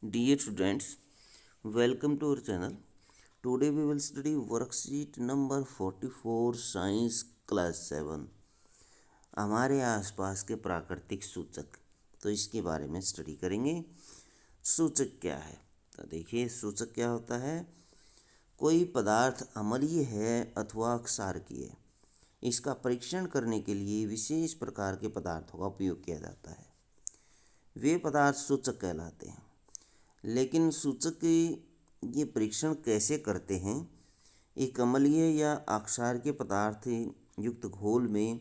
Dear students, welcome to our channel. Today we will study worksheet number 44 Science Class 7. हमारे आसपास के प्राकृतिक सूचक, तो इसके बारे में स्टडी करेंगे। सूचक क्या है? तो देखिए, सूचक क्या होता है। कोई पदार्थ अम्लीय है अथवा क्षारकीय है, इसका परीक्षण करने के लिए विशेष प्रकार के पदार्थों का उपयोग किया जाता है। वे पदार्थ सूचक कहलाते हैं। लेकिन सूचक ये परीक्षण कैसे करते हैं? एक अम्लीय या अक्षारकीय पदार्थ युक्त घोल में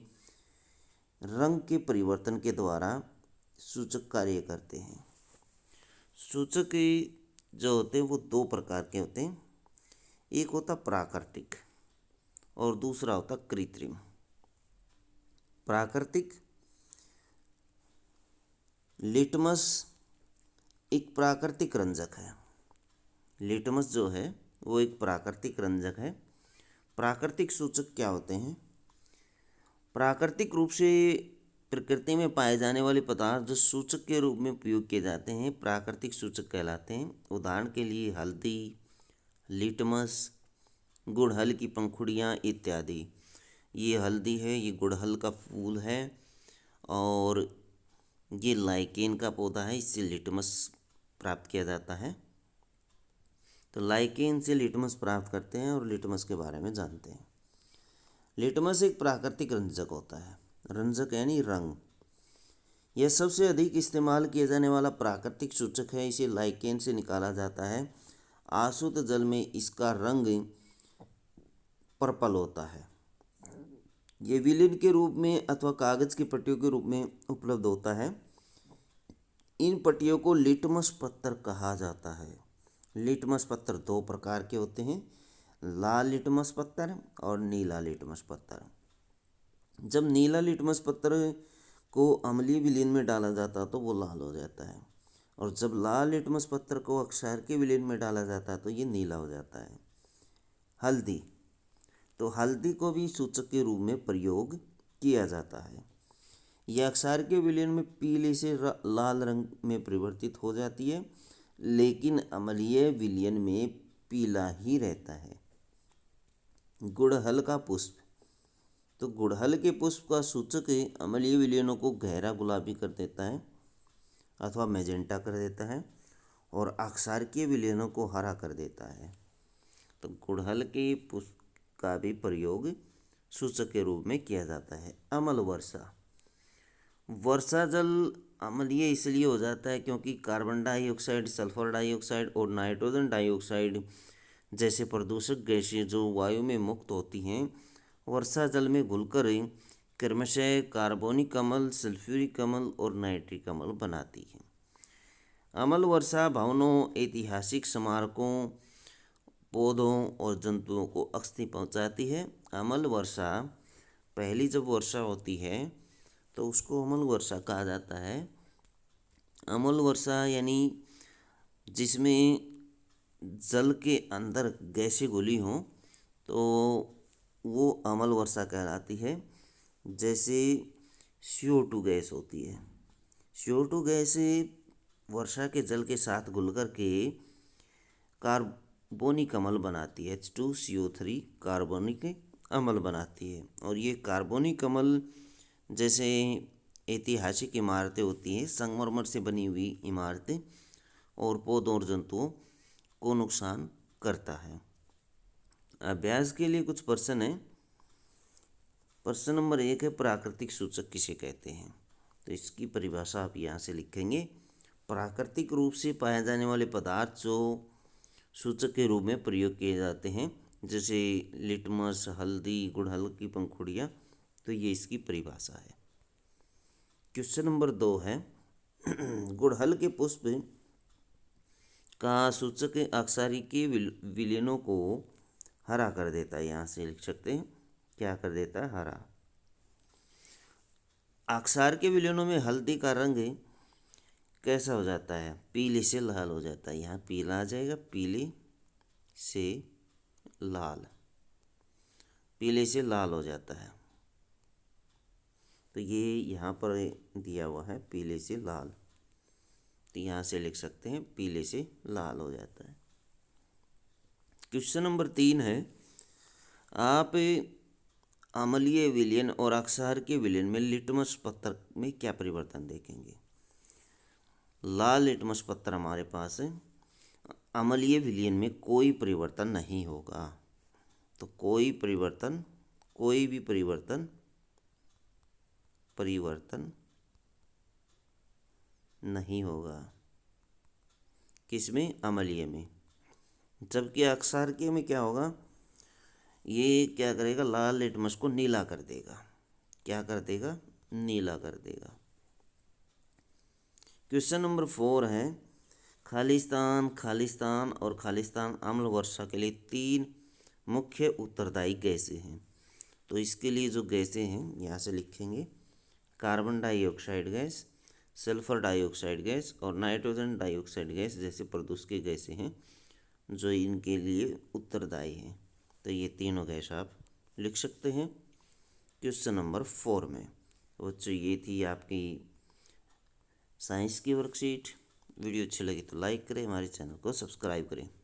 रंग के परिवर्तन के द्वारा सूचक कार्य करते हैं। सूचक जो होते हैं वो दो प्रकार के होते हैं। एक होता प्राकृतिक और दूसरा होता कृत्रिम। प्राकृतिक, लिटमस एक प्राकृतिक रंजक है। लिटमस जो है वो एक प्राकृतिक रंजक है। प्राकृतिक सूचक क्या होते हैं? प्राकृतिक रूप से प्रकृति में पाए जाने वाले पदार्थ जो सूचक के रूप में उपयोग किए जाते हैं प्राकृतिक सूचक कहलाते हैं। उदाहरण के लिए हल्दी, लिटमस, गुड़हल की पंखुड़ियाँ इत्यादि। ये हल्दी है, ये गुड़हल का फूल है और ये लाइकेन का पौधा है, इससे लिटमस प्राप्त किया जाता है। तो लाइकेन से लिटमस प्राप्त करते हैं और लिटमस के बारे में जानते हैं। लिटमस एक प्राकृतिक रंजक होता है। रंजक यानी रंग। यह सबसे अधिक इस्तेमाल किया जाने वाला प्राकृतिक सूचक है। इसे लाइकेन से निकाला जाता है। आसुत जल में इसका रंग पर्पल होता है। ये विलेन के रूप में अथवा कागज की पट्टियों के रूप में उपलब्ध होता है। इन पट्टियों को लिटमस पत्थर कहा जाता है। लिटमस पत्थर दो प्रकार के होते हैं, लाल लिटमस पत्थर और नीला लिटमस पत्थर। जब नीला लिटमस पत्थर को अम्लीय विलेन में डाला जाता है तो वो लाल हो जाता है, और जब लाल लिटमस पत्थर को क्षारकीय विलेन में डाला जाता है तो ये नीला हो जाता है। हल्दी, तो हल्दी को भी सूचक के रूप में प्रयोग किया जाता है। यह क्षारकीय विलयन में पीले से लाल रंग में परिवर्तित हो जाती है, लेकिन अम्लीय विलयन में पीला ही रहता है। गुड़हल का पुष्प, तो गुड़हल के पुष्प का सूचक अम्लीय विलयनों को गहरा गुलाबी कर देता है अथवा मैजेंटा कर देता है और अक्षारकीय विलयनों को हरा कर देता है। तो गुड़हल के पुष्प का भी प्रयोग सूचक के रूप में किया जाता है। अम्ल वर्षा, वर्षा जल अम्लीय इसलिए हो जाता है क्योंकि कार्बन डाइऑक्साइड, सल्फर डाइऑक्साइड और नाइट्रोजन डाइऑक्साइड जैसे प्रदूषक गैसें जो वायु में मुक्त होती हैं वर्षा जल में घुलकर क्रमशः कार्बोनिक अम्ल, सल्फ्यूरिक अम्ल और नाइट्रिक अम्ल बनाती हैं। अम्ल वर्षा भवनों, ऐतिहासिक स्मारकों, पौधों और जंतुओं को क्षति पहुंचाती है। अम्ल वर्षा, पहली जब वर्षा होती है तो उसको अम्ल वर्षा कहा जाता है। अम्ल वर्षा यानी जिसमें जल के अंदर गैसें घुली हों तो वो अम्ल वर्षा कहलाती है। जैसे CO2 गैस होती है। CO2 गैस वर्षा के जल के साथ घुल कर के कार्बोनिक अम्ल बनाती है। H2CO3 कार्बोनिक अम्ल बनाती है, और ये कार्बोनिक अम्ल जैसे ऐतिहासिक इमारतें होती हैं, संगमरमर से बनी हुई इमारतें और पौधों और जंतुओं को नुकसान करता है। अभ्यास के लिए कुछ प्रश्न हैं। प्रश्न नंबर 1 है, प्राकृतिक सूचक किसे कहते हैं? तो इसकी परिभाषा आप यहाँ से लिखेंगे। प्राकृतिक रूप से पाए जाने वाले पदार्थ जो सूचक के रूप में प्रयोग किए जाते हैं, जैसे लिटमस, हल्दी, गुड़हल की पंखुड़ियाँ, तो ये इसकी परिभाषा है। क्वेश्चन नंबर 2 है, गुड़हल के पुष्प का सूचक अक्षारकीय विलयनों को हरा कर देता है। यहाँ से लिख सकते हैं, क्या कर देता है? हरा। अक्षारकीय विलयनों में हल्दी का रंग कैसा हो जाता है? पीले से लाल हो जाता है। यहाँ पीला आ जाएगा, पीले से लाल, पीले से लाल हो जाता है। तो ये यहाँ पर दिया हुआ है, पीले से लाल। तो यहाँ से लिख सकते हैं पीले से लाल हो जाता है। क्वेश्चन नंबर 3 है, आप अम्लीय विलयन और अक्षारकीय विलयन में लिटमस पत्थर में क्या परिवर्तन देखेंगे। लाल लिटमस पत्थर हमारे पास है, अम्लीय विलयन में कोई परिवर्तन नहीं होगा, तो कोई भी परिवर्तन नहीं होगा किसमें, अम्लीय में। जबकि अक्षारकीय में क्या होगा, ये क्या करेगा, लाल लिटमस को नीला कर देगा। क्या कर देगा, नीला कर देगा। क्वेश्चन नंबर 4 है, खालिस्तान और खालिस्तान अम्ल वर्षा के लिए 3 मुख्य उत्तरदायी गैसें हैं। तो इसके लिए जो गैसें हैं यहाँ से लिखेंगे, carbon dioxide gas, sulphur dioxide gas और नाइट्रोजन डाइऑक्साइड गैस जैसे प्रदूषक गैसें हैं जो इनके लिए उत्तरदायी हैं। तो ये तीनों गैस आप लिख सकते हैं क्वेश्चन नंबर 4 में। बच्चों ये थी आपकी साइंस की वर्कशीट। वीडियो अच्छी लगी तो लाइक करें, हमारे चैनल को सब्सक्राइब करें।